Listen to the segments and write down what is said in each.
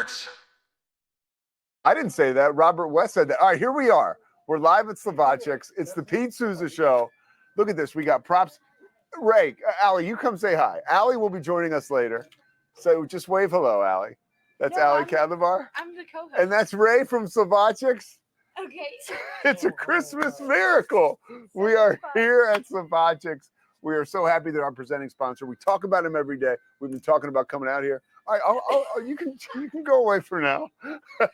sports. I didn't say that. Robert West said that. All right, here we are. We're live at Slovacek's. It's the Pete Souza Show. Look at this. We got props. Ray, Allie, you come say hi. Allie will be joining us later. So just wave hello, Allie. That's Allie Kadlavar. I'm the co-host. And that's Ray from Slovacek's. Okay. It's a Christmas miracle. We are here at Slovacek's. We are so happy that our presenting sponsor. We talk about him every day. We've been talking about coming out here. All right, you can go away for now. All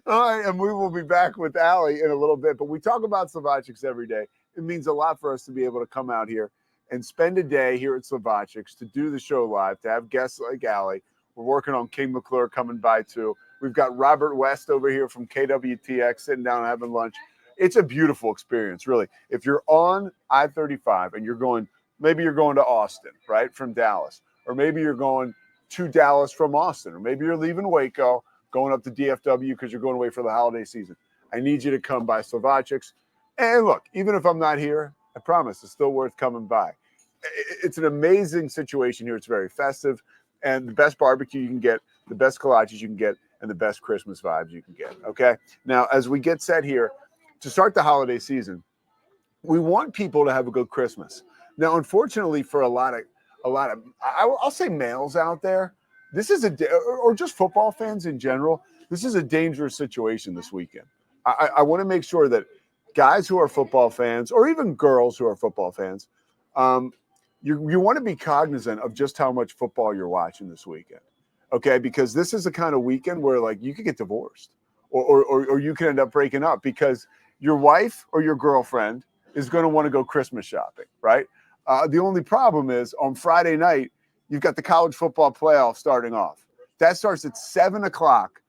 right, and we will be back with Allie in a little bit. But we talk about Slovacek's every day. It means a lot for us to be able to come out here and spend a day here at Slovacek's to do the show live, to have guests like Allie. We're working on King McClure coming by too. We've got Robert West over here from KWTX sitting down having lunch. It's a beautiful experience, really. If you're on I-35 and maybe you're going to Austin, right, from Dallas, or maybe you're going to Dallas from Austin, or maybe you're leaving Waco, going up to DFW because you're going away for the holiday season. I need you to come by Slovacek's. And look, even if I'm not here, I promise it's still worth coming by. It's an amazing situation here. It's very festive, and the best barbecue you can get, the best kolaches you can get, and the best Christmas vibes you can get, okay? Now, as we get set here, to start the holiday season, we want people to have a good Christmas. Now, unfortunately, for a lot of, I'll say males out there, this is or just football fans in general, this is a dangerous situation this weekend. I want to make sure that guys who are football fans, or even girls who are football fans, you want to be cognizant of just how much football you're watching this weekend, okay? Because this is the kind of weekend where, like, you could get divorced, or you can end up breaking up because your wife or your girlfriend is going to want to go Christmas shopping, right? The only problem is on Friday night, you've got the college football playoff starting off. That starts at 7 o'clock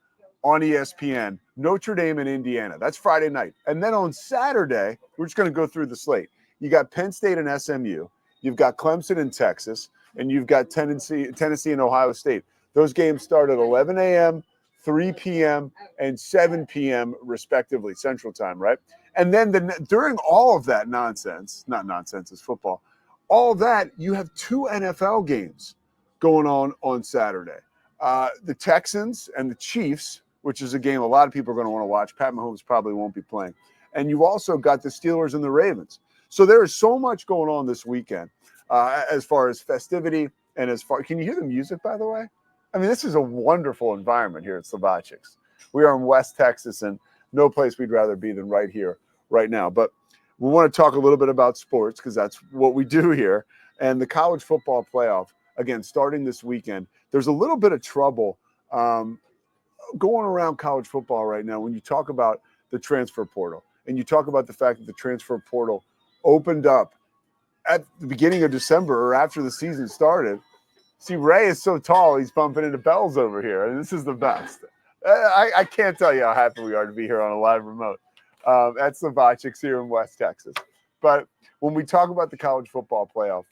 on ESPN, Notre Dame and Indiana. That's Friday night. And then on Saturday, we're just going to go through the slate. You got Penn State and SMU. You've got Clemson and Texas. And you've got Tennessee and Ohio State. Those games start at 11 a.m., 3 p.m., and 7 p.m. respectively, Central Time, right? And then during all of that nonsense, not nonsense, it's football, all that, you have 2 NFL games going on Saturday. The Texans and the Chiefs, which is a game a lot of people are going to want to watch. Pat Mahomes probably won't be playing. And you've also got the Steelers and the Ravens. So there is so much going on this weekend as far as festivity and can you hear the music, by the way? I mean, this is a wonderful environment here at Slovacek's. We are in West Texas, and no place we'd rather be than right here, right now. But we want to talk a little bit about sports because that's what we do here. And the college football playoff, again, starting this weekend, there's a little bit of trouble going around college football right now when you talk about the transfer portal and you talk about the fact that the transfer portal opened up at the beginning of December or after the season started. See, Ray is so tall, he's bumping into bells over here, and this is the best. I can't tell you how happy we are to be here on a live remote at Slovacek's here in West Texas. But when we talk about the college football playoff,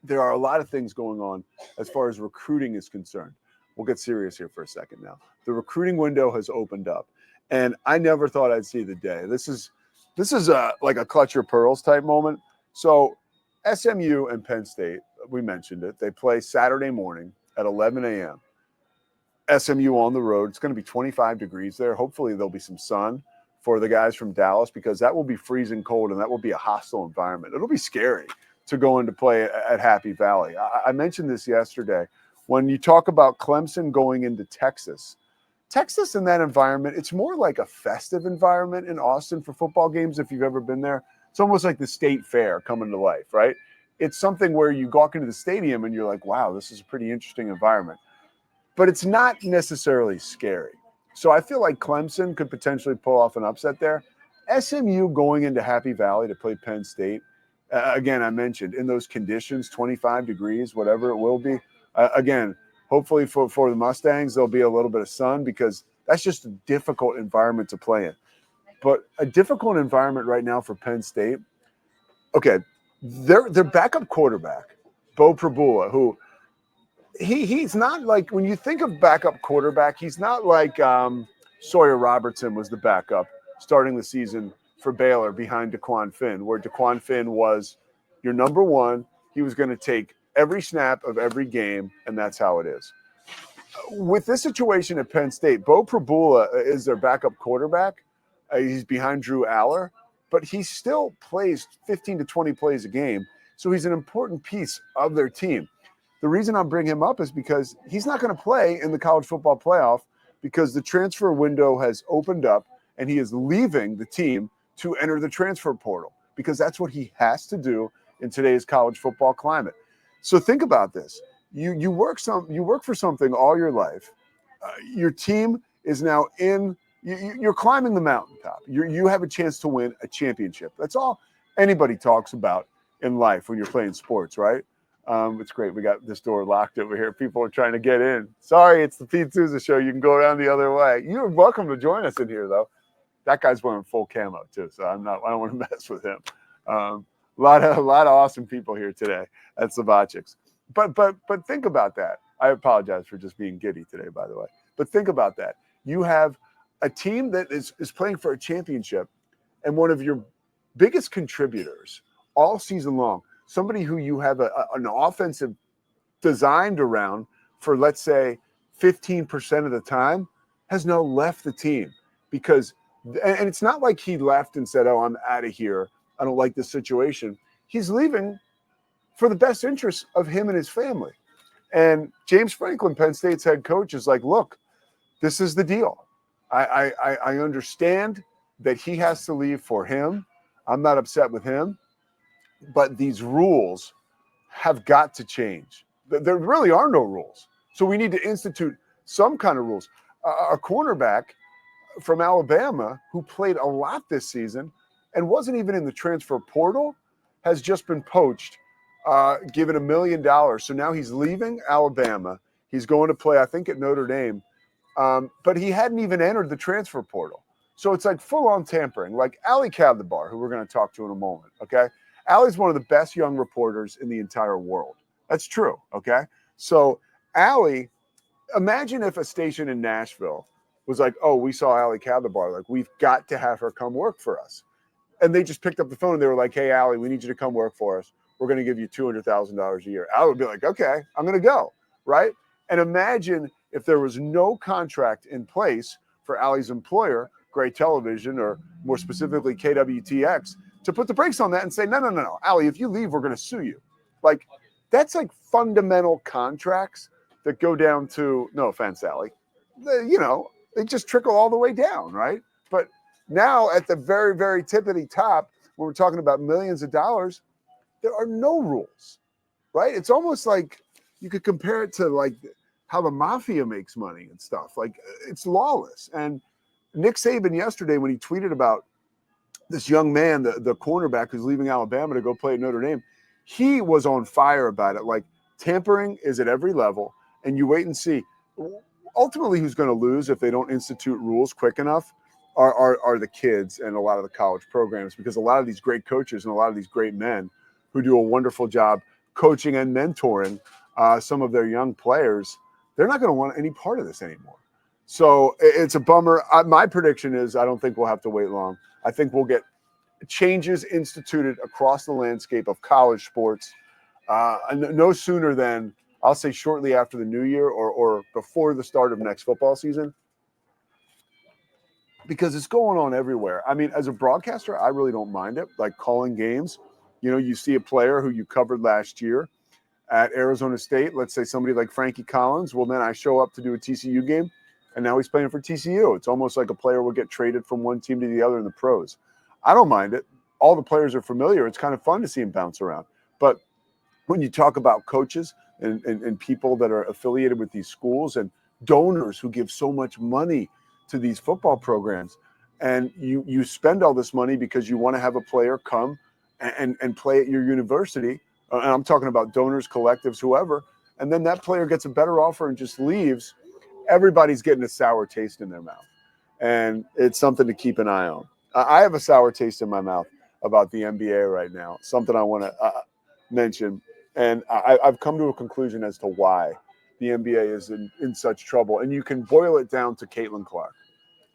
there are a lot of things going on as far as recruiting is concerned. We'll get serious here for a second now. The recruiting window has opened up, and I never thought I'd see the day. This is like a clutch your pearls type moment. So SMU and Penn State, we mentioned it. They play Saturday morning at 11 a.m. SMU on the road. It's going to be 25 degrees there. Hopefully there'll be some sun for the guys from Dallas because that will be freezing cold and that will be a hostile environment. It'll be scary to go into play at Happy Valley. I mentioned this yesterday. When you talk about Clemson going into Texas in that environment, it's more like a festive environment in Austin for football games if you've ever been there. It's almost like the state fair coming to life, right? It's something where you walk into the stadium and you're like, wow, this is a pretty interesting environment. But it's not necessarily scary. So I feel like Clemson could potentially pull off an upset there. SMU going into Happy Valley to play Penn State, again, I mentioned, in those conditions, 25 degrees, whatever it will be. Again, hopefully for the Mustangs, there'll be a little bit of sun because that's just a difficult environment to play in. But a difficult environment right now for Penn State. Okay, their backup quarterback, Bo Prabula, who he's not like, when you think of backup quarterback, he's not like Sawyer Robertson was the backup starting the season for Baylor behind DeQuan Finn, where DeQuan Finn was your number one. He was going to take every snap of every game, and that's how it is. With this situation at Penn State, Bo Prabula is their backup quarterback. He's behind Drew Aller, but he still plays 15 to 20 plays a game. So he's an important piece of their team. The reason I'm bringing him up is because he's not going to play in the college football playoff because the transfer window has opened up and he is leaving the team to enter the transfer portal because that's what he has to do in today's college football climate. So think about this. You work for something all your life. Your team is now you're climbing the mountaintop. You have a chance to win a championship. That's all anybody talks about in life when you're playing sports, right? It's great. We got this door locked over here. People are trying to get in. Sorry, it's the Pete Souza show. You can go around the other way. You're welcome to join us in here, though. That guy's wearing full camo too, so I don't want to mess with him. A lot of awesome people here today at Slovacek's. But think about that. I apologize for just being giddy today, by the way. But think about that. You have a team that is playing for a championship, and one of your biggest contributors all season long, somebody who you have an offensive designed around for, let's say, 15% of the time, has now left the team because, and it's not like he left and said, "Oh, I'm out of here. I don't like this situation." He's leaving for the best interest of him and his family. And James Franklin, Penn State's head coach, is like, "Look, this is the deal. I understand that he has to leave for him. I'm not upset with him, but these rules have got to change. There really are no rules. So we need to institute some kind of rules." A cornerback from Alabama who played a lot this season and wasn't even in the transfer portal has just been poached, given $1 million. So now he's leaving Alabama. He's going to play, I think, at Notre Dame. But he hadn't even entered the transfer portal. So it's like full-on tampering. Like Ali Kadlabar, who we're going to talk to in a moment, okay? Ali's one of the best young reporters in the entire world. That's true, okay? So Ali, imagine if a station in Nashville was like, "Oh, we saw Ali Kadlabar. Like, we've got to have her come work for us." And they just picked up the phone and they were like, "Hey, Ali, we need you to come work for us. We're going to give you $200,000 a year." Ali would be like, "Okay, I'm going to go," right? And imagine if there was no contract in place for Ali's employer, Gray Television, or more specifically KWTX, to put the brakes on that and say, no, Ali, if you leave, we're going to sue you. Like, that's like fundamental contracts that go down to, no offense, Ali, they just trickle all the way down, right? But now at the very, very tippity top, when we're talking about millions of dollars, there are no rules, right? It's almost like you could compare it to like how the mafia makes money and stuff. Like, it's lawless. And Nick Saban yesterday, when he tweeted about this young man, the cornerback who's leaving Alabama to go play at Notre Dame, he was on fire about it. Like, tampering is at every level, and you wait and see. Ultimately, who's going to lose if they don't institute rules quick enough are the kids and a lot of the college programs, because a lot of these great coaches and a lot of these great men who do a wonderful job coaching and mentoring some of their young players, they're not going to want any part of this anymore. So it's a bummer. My prediction is I don't think we'll have to wait long. I think we'll get changes instituted across the landscape of college sports no sooner than, I'll say, shortly after the new year or before the start of next football season, because it's going on everywhere. I mean, as a broadcaster, I really don't mind it. Like calling games, you see a player who you covered last year at Arizona State, let's say somebody like Frankie Collins. Well, then I show up to do a TCU game, and now he's playing for TCU. It's almost like a player will get traded from one team to the other in the pros. I don't mind it. All the players are familiar. It's kind of fun to see him bounce around. But when you talk about coaches and people that are affiliated with these schools and donors who give so much money to these football programs, and you spend all this money because you want to have a player come and play at your university, and I'm talking about donors, collectives, whoever, and then that player gets a better offer and just leaves, everybody's getting a sour taste in their mouth. And it's something to keep an eye on. I have a sour taste in my mouth about the NBA right now, something I want to mention. And I've come to a conclusion as to why the NBA is in such trouble. And you can boil it down to Caitlin Clark.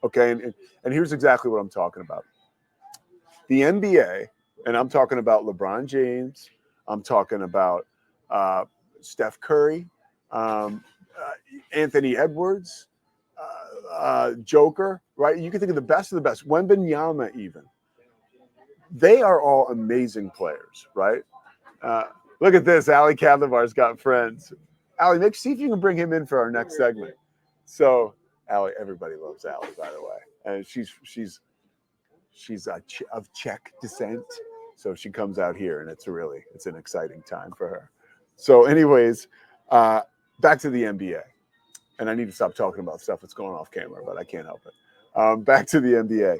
Okay, and here's exactly what I'm talking about. The NBA, and I'm talking about LeBron James, I'm talking about Steph Curry, Anthony Edwards, Joker, right? You can think of the best. Wembanyama, even. They are all amazing players, right? Uh, Look at this. Ali Kadlavar's got friends. Ali, see if you can bring him in for our next segment. So, Ali, everybody loves Ali, by the way, and she's of Czech descent, so she comes out here, and it's an exciting time for her. So, anyways, back to the NBA, and I need to stop talking about stuff that's going off camera, but I can't help it. Back to the NBA.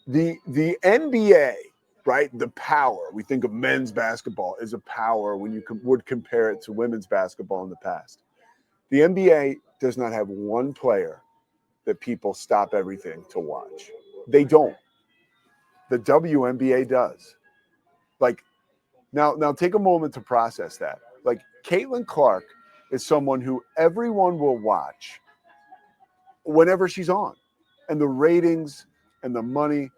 The NBA, right? The power. We think of men's basketball as a power when you would compare it to women's basketball in the past. The NBA does not have one player that people stop everything to watch. They don't. The WNBA does. Like now take a moment to process that. Like Caitlin Clark is someone who everyone will watch whenever she's on. And the ratings and the money,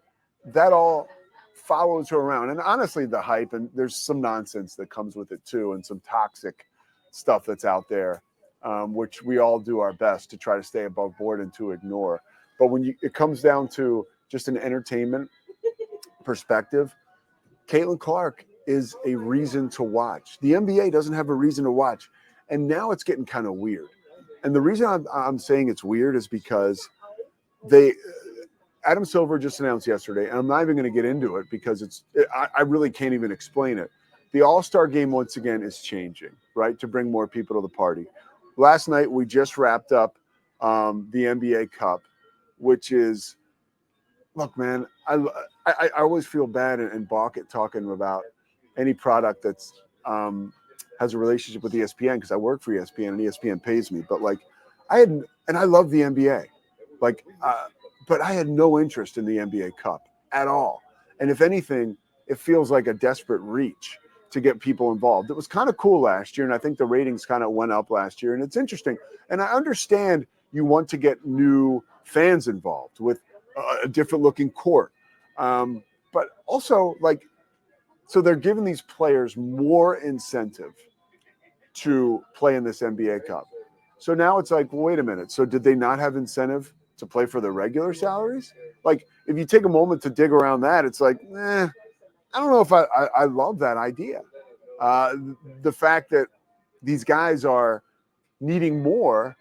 that all follows her around. And honestly, the hype, and there's some nonsense that comes with it too, and some toxic stuff that's out there, which we all do our best to try to stay above board and to ignore. But when it comes down to just an entertainment perspective, Caitlin Clark is a reason to watch. The NBA doesn't have a reason to watch. And now it's getting kind of weird. And the reason I'm saying it's weird is because Adam Silver just announced yesterday, and I'm not even going to get into it because I really can't even explain it. The All-Star game, once again, is changing, right, to bring more people to the party. Last night, we just wrapped up the NBA Cup, which is, look, man, I always feel bad and balk at talking about any product that's has a relationship with ESPN because I work for ESPN and ESPN pays me. But like, I love the NBA, but I had no interest in the NBA Cup at all. And if anything, it feels like a desperate reach to get people involved. It was kind of cool last year, and I think the ratings kind of went up last year, and it's interesting. And I understand you want to get new fans involved with a different looking court. But also, like, so they're giving these players more incentive to play in this NBA Cup. So now it's like, well, wait a minute. So did they not have incentive to play for the regular salaries? Like, if you take a moment to dig around that, it's like, I don't know if I love that idea. The fact that these guys are needing more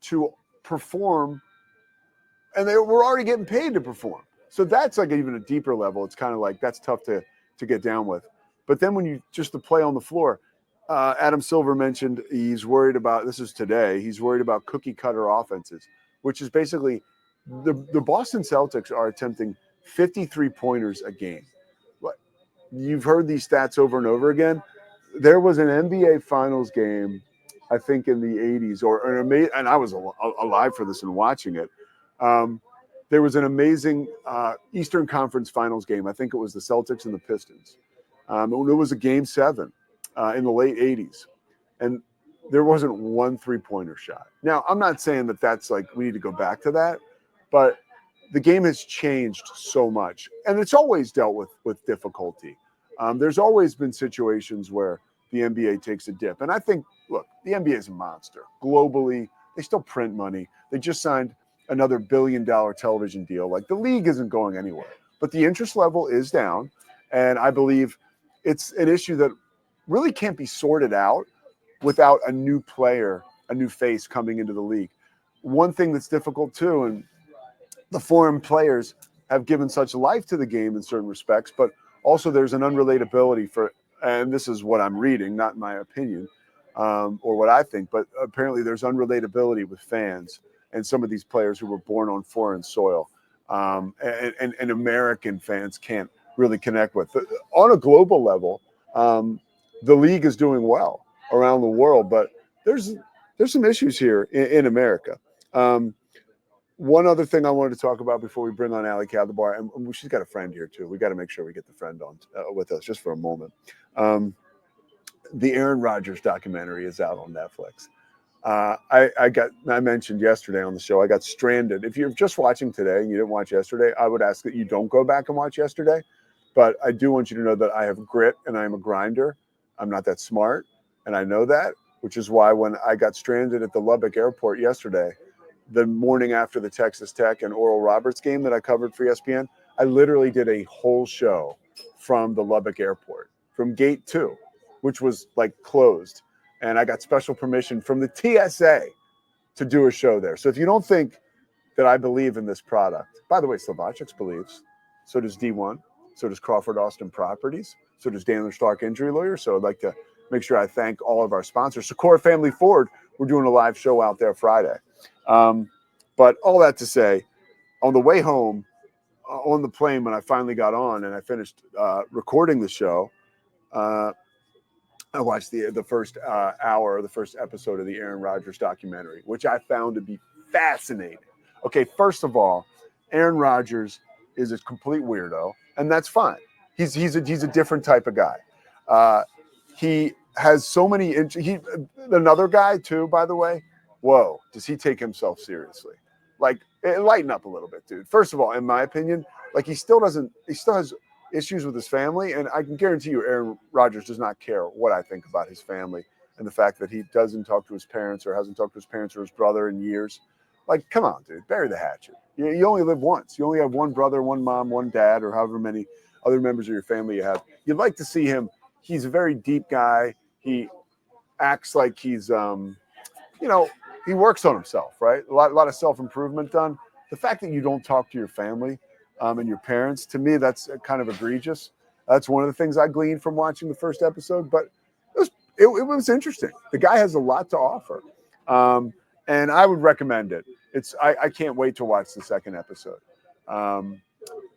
to perform, and they were already getting paid to perform. So that's like even a deeper level. It's kind of like that's tough to get down with. But then when you just to play on the floor, Adam Silver mentioned he's worried about, this is today, he's worried about cookie cutter offenses, which is basically the Boston Celtics are attempting 53 pointers a game. You've heard these stats over and over again. There was an NBA Finals game, I think in the 80s, and I was alive for this and watching it. There was an amazing Eastern Conference Finals game. I think it was the Celtics and the Pistons. It was a Game 7 in the late 80s. And there wasn't one three-pointer shot. Now, I'm not saying that that's like we need to go back to that, but the game has changed so much. And it's always dealt with difficulty. There's always been situations where the NBA takes a dip. And I think, look, the NBA is a monster. Globally, they still print money. They just signed another $1 billion television deal. Like, the league isn't going anywhere. But the interest level is down. And I believe it's an issue that really can't be sorted out without a new player, a new face coming into the league. One thing that's difficult too, and the foreign players have given such life to the game in certain respects, but also there's an unrelatability and this is what I'm reading, not my opinion, or what I think, but apparently there's unrelatability with fans and some of these players who were born on foreign soil, and American fans can't really connect with. On a global level, the league is doing well around the world, but there's some issues here in America. One other thing I wanted to talk about before we bring on Ali Kadlavar, and she's got a friend here too. We got to make sure we get the friend on with us just for a moment. The Aaron Rodgers documentary is out on Netflix. I mentioned yesterday on the show, I got stranded. If you're just watching today and you didn't watch yesterday, I would ask that you don't go back and watch yesterday. But I do want you to know that I have grit and I am a grinder. I'm not that smart, and I know that. which is why when I got stranded at the Lubbock airport yesterday, the morning after the Texas Tech and Oral Roberts game that I covered for ESPN, I literally did a whole show from the Lubbock airport, from gate 2, which was like closed. And I got special permission from the TSA to do a show there. So if you don't think that I believe in this product, by the way, Slovacek believes, so does D1, so does Crawford Austin Properties, so does Daniel Stark Injury Lawyer. So I'd like to make sure I thank all of our sponsors. Secora Family Ford, we're doing a live show out there Friday. But all that to say, on the way home, on the plane when I finally got on and I finished recording the show, I watched the first hour, the first episode of the Aaron Rodgers documentary, which I found to be fascinating. Okay, first of all, Aaron Rodgers is a complete weirdo, and that's fine. He's a different type of guy. He has so many. Another guy too, by the way. Whoa, does he take himself seriously? Like, lighten up a little bit, dude. First of all, in my opinion, like he still has issues with his family, and I can guarantee you Aaron Rodgers does not care what I think about his family and the fact that he doesn't talk to his parents or hasn't talked to his parents or his brother in years. Like, come on, dude, bury the hatchet. You only live once. You only have one brother, one mom, one dad, or however many other members of your family you have. You'd like to see him. He's a very deep guy. He acts like he's, he works on himself, right? A lot of self-improvement done. The fact that you don't talk to your family and your parents, to me, that's kind of egregious. That's one of the things I gleaned from watching the first episode, but it was interesting. The guy has a lot to offer, and I would recommend it. I can't wait to watch the second episode.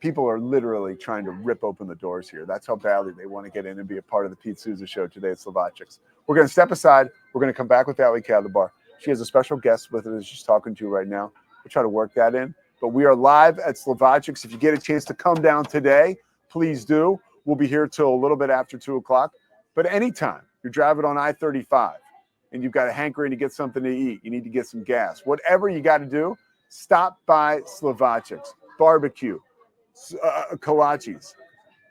People are literally trying to rip open the doors here. That's how badly they want to get in and be a part of the Pete Souza show today at Slovacek. We're going to step aside. We're going to come back with Ali Kadabar. She has a special guest with her that she's talking to right now. We'll try to work that in. But we are live at Slovacek. If you get a chance to come down today, please do. We'll be here till a little bit after 2 o'clock. But anytime you're driving on I-35 and you've got a hankering to get something to eat, you need to get some gas, whatever you got to do, stop by Slovacek. Barbecue, kolaches.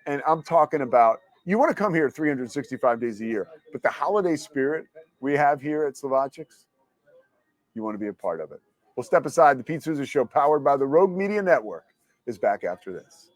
And I'm talking about, you want to come here 365 days a year, but the holiday spirit we have here at Slovacek, you want to be a part of it. We'll step aside. The Pete Souza Show, powered by the Rogue Media Network, is back after this.